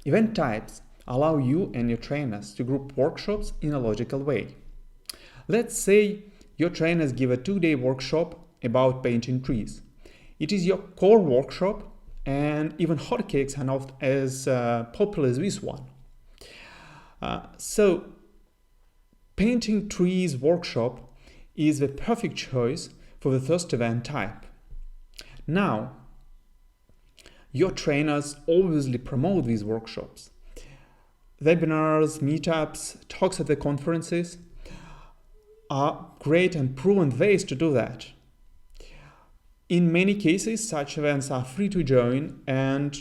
Event types allow you and your trainers to group workshops in a logical way. Let's say your trainers give a 2-day workshop about painting trees. It is your core workshop, and even hotcakes are not as popular as this one. So, painting trees workshop is the perfect choice for the first event type. Now, your trainers obviously promote these workshops. Webinars, meetups, talks at the conferences are great and proven ways to do that. In many cases, such events are free to join and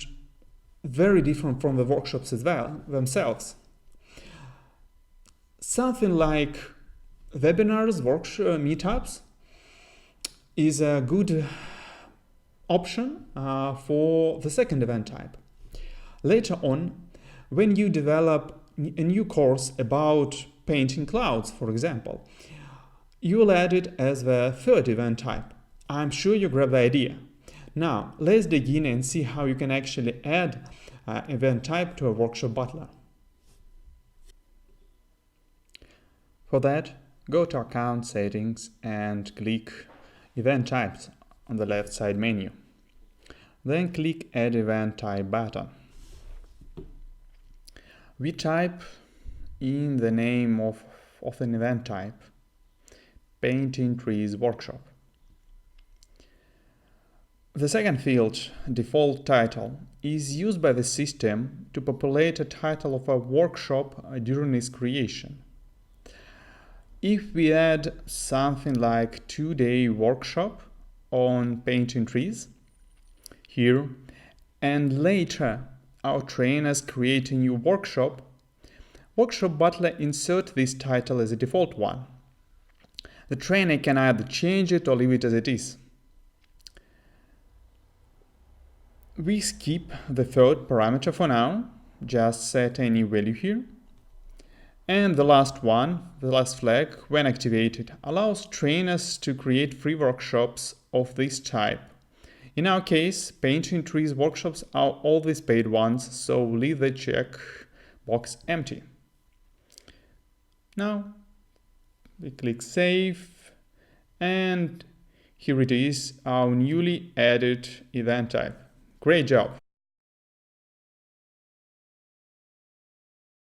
very different from the workshops as well themselves. Something like webinars, workshops, meetups is a good option for the second event type. Later on, when you develop a new course about painting clouds, for example, you will add it as the third event type. I'm sure you grab the idea. Now, let's dig in and see how you can actually add event type to a Workshop Butler. For that, go to Account Settings and click Event Types on the left side menu. Then click Add Event Type button. We type in the name of an event type, Painting Trees Workshop. The second field, default title, is used by the system to populate a title of a workshop during its creation. If we add something like 2-day workshop on painting trees here, and later our trainers create a new workshop, Workshop Butler insert this title as a default one. The trainer can either change it or leave it as it is. We skip the third parameter for now, just set any value here. And the last one, the last flag, when activated, allows trainers to create free workshops of this type. In our case, Painting Trees workshops are always paid ones, so leave the check box empty. Now, we click Save, and here it is, our newly added event type. Great job!